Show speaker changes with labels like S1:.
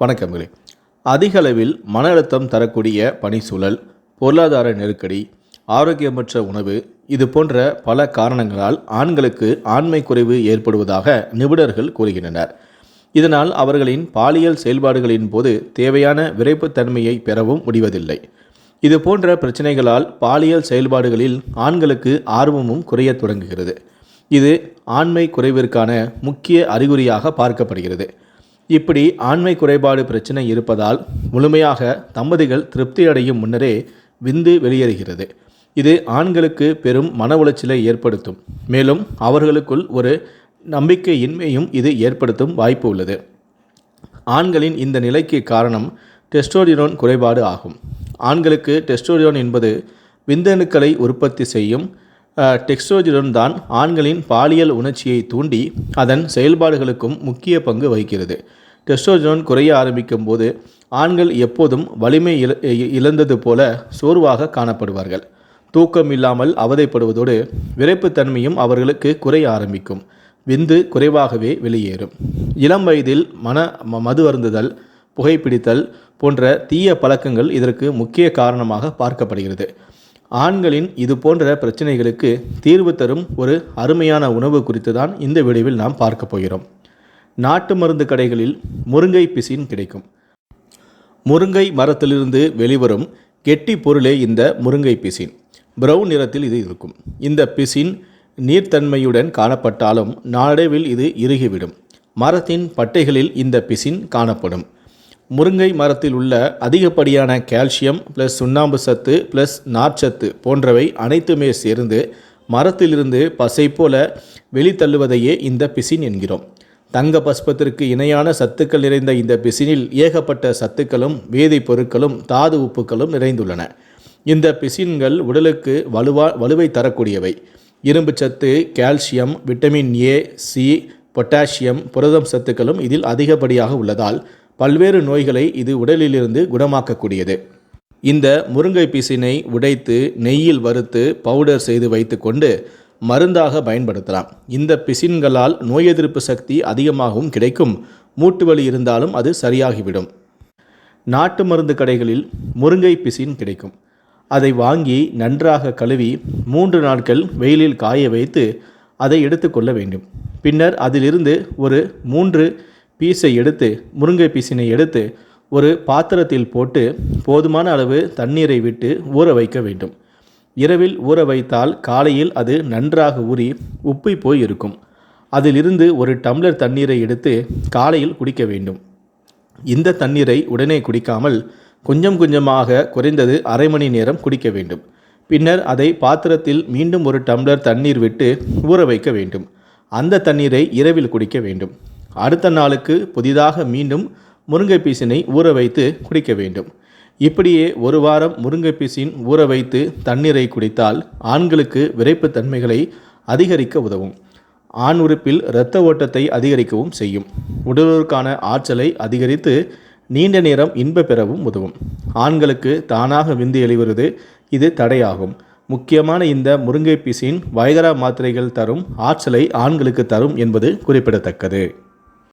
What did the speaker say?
S1: வணக்கங்களே. அதிக அளவில் மன அழுத்தம் தரக்கூடிய பணிச்சூழல், பொருளாதார நெருக்கடி, ஆரோக்கியமற்ற உணவு இது போன்ற பல காரணங்களால் ஆண்களுக்கு ஆண்மை குறைவு ஏற்படுவதாக நிபுணர்கள் கூறுகின்றனர். இதனால் அவர்களின் பாலியல் செயல்பாடுகளின் போது தேவையான விரைப்புத்தன்மையை பெறவும் முடிவதில்லை. இது போன்ற பிரச்சனைகளால் பாலியல் செயல்பாடுகளில் ஆண்களுக்கு ஆர்வமும் குறையத் தொடங்குகிறது. இது ஆண்மை குறைவிற்கான முக்கிய அறிகுறியாக பார்க்கப்படுகிறது. இப்படி ஆண்மை குறைபாடு பிரச்சனை இருப்பதால் முழுமையாக தம்பதிகள் திருப்தி அடையும் முன்னரே விந்து வெளியேறுகிறது. இது ஆண்களுக்கு பெரும் மன உளைச்சலை ஏற்படுத்தும். மேலும் அவர்களுக்குள் ஒரு நம்பிக்கையின்மையும் இது ஏற்படுத்தும் வாய்ப்பு உள்ளது. ஆண்களின் இந்த நிலைக்கு காரணம் டெஸ்டோஸ்டிரோன் குறைபாடு ஆகும். ஆண்களுக்கு டெஸ்டோஸ்டிரோன் என்பது விந்தணுக்களை உற்பத்தி செய்யும் டெஸ்டோஸ்டிரோன் தான் ஆண்களின் பாலியல் உணர்ச்சியை தூண்டி அதன் செயல்பாடுகளுக்கும் முக்கிய பங்கு வகிக்கிறது. டெஸ்டோஸ்டிரோன் குறைய ஆரம்பிக்கும் போது ஆண்கள் எப்போதும் வலிமை இழந்தது போல சோர்வாக காணப்படுவார்கள். தூக்கம் இல்லாமல் அவதைப்படுவதோடு விரைப்புத்தன்மையும் அவர்களுக்கு குறைய ஆரம்பிக்கும். விந்து குறைவாகவே வெளியேறும். இளம் வயதில் மது அருந்துதல், புகைப்பிடித்தல் போன்ற தீய பழக்கங்கள் இதற்கு முக்கிய காரணமாக பார்க்கப்படுகிறது. ஆண்களின் இது போன்ற பிரச்சனைகளுக்கு தீர்வு தரும் ஒரு அருமையான உணவு குறித்து தான் இந்த வீடியோவில் நாம் பார்க்க போகிறோம். நாட்டு மருந்து கடைகளில் முருங்கை பிசின் கிடைக்கும். முருங்கை மரத்திலிருந்து வெளிவரும் கெட்டி பொருளே இந்த முருங்கை பிசின். பிரவுன் நிறத்தில் இது இருக்கும். இந்த பிசின் நீர்த்தன்மையுடன் காணப்பட்டாலும் நாளடைவில் இது இறுகிவிடும். மரத்தின் பட்டைகளில் இந்த பிசின் காணப்படும். முருங்கை மரத்தில் உள்ள அதிகப்படியான கால்சியம் ப்ளஸ் சுண்ணாம்பு சத்து ப்ளஸ் நார்ச்சத்து போன்றவை அனைத்துமே சேர்ந்து மரத்திலிருந்து பசை போல வெளித்தள்ளுவதையே இந்த பிசின் என்கிறோம். தங்க பஸ்பத்திற்கு இணையான சத்துக்கள் நிறைந்த இந்த பிசினில் ஏகப்பட்ட சத்துக்களும் வேதிப்பொருட்களும் தாது உப்புக்களும் நிறைந்துள்ளன. இந்த பிசின்கள் உடலுக்கு வலுவை தரக்கூடியவை. இரும்பு சத்து, calcium, vitamin A, C, potassium, புரதம் சத்துக்களும் இதில் அதிகப்படியாக உள்ளதால் பல்வேறு நோய்களை இது உடலிலிருந்து குணமாக்கக்கூடியது. இந்த முருங்கை பிசினை உடைத்து நெய்யில் வறுத்து பவுடர் செய்து வைத்து கொண்டு மருந்தாக பயன்படுத்தலாம். இந்த பிசின்களால் நோய் எதிர்ப்பு சக்தி அதிகமாகவும் கிடைக்கும். மூட்டு வலி இருந்தாலும் அது சரியாகிவிடும். நாட்டு மருந்து கடைகளில் முருங்கை பிசின் கிடைக்கும். அதை வாங்கி நன்றாக கழுவி 3 நாட்கள் வெயிலில் காய வைத்து அதை எடுத்துக்கொள்ள வேண்டும். பின்னர் அதிலிருந்து ஒரு 3 பீஸை எடுத்து முருங்கை பிசினை எடுத்து ஒரு பாத்திரத்தில் போட்டு போதுமான அளவு தண்ணீரை விட்டு ஊற வைக்க வேண்டும். இரவில் ஊற வைத்தால் காலையில் அது நன்றாக ஊறி உப்பி போய் இருக்கும். அதிலிருந்து ஒரு டம்ளர் தண்ணீரை எடுத்து காலையில் குடிக்க வேண்டும். இந்த தண்ணீரை உடனே குடிக்காமல் கொஞ்சம் கொஞ்சமாக குறைந்தது அரை மணி நேரம் குடிக்க வேண்டும். பின்னர் அதை பாத்திரத்தில் மீண்டும் ஒரு டம்ளர் தண்ணீர் விட்டு ஊற வைக்க வேண்டும். அந்த தண்ணீரை இரவில் குடிக்க வேண்டும். அடுத்த நாளுக்கு புதிதாக மீண்டும் முருங்கை பீசினை ஊற வைத்து குடிக்க வேண்டும். இப்படியே ஒரு வாரம் முருங்கை பீசின் ஊற வைத்து தண்ணீரை குடித்தால் ஆண்களுக்கு விரைப்புத்தன்மைகளை அதிகரிக்க உதவும். ஆண் உறுப்பில் இரத்த ஓட்டத்தை அதிகரிக்கவும் செய்யும். உடலுக்கான ஆற்றலை அதிகரித்து நீண்ட நேரம் இன்ப பெறவும் உதவும். ஆண்களுக்கு தானாக விந்து எழுவது இது தடையாகும். முக்கியமான இந்த முருங்கை பிசின் வயகரா மாத்திரைகள் தரும் ஆற்றலை ஆண்களுக்கு தரும் என்பது குறிப்பிடத்தக்கது.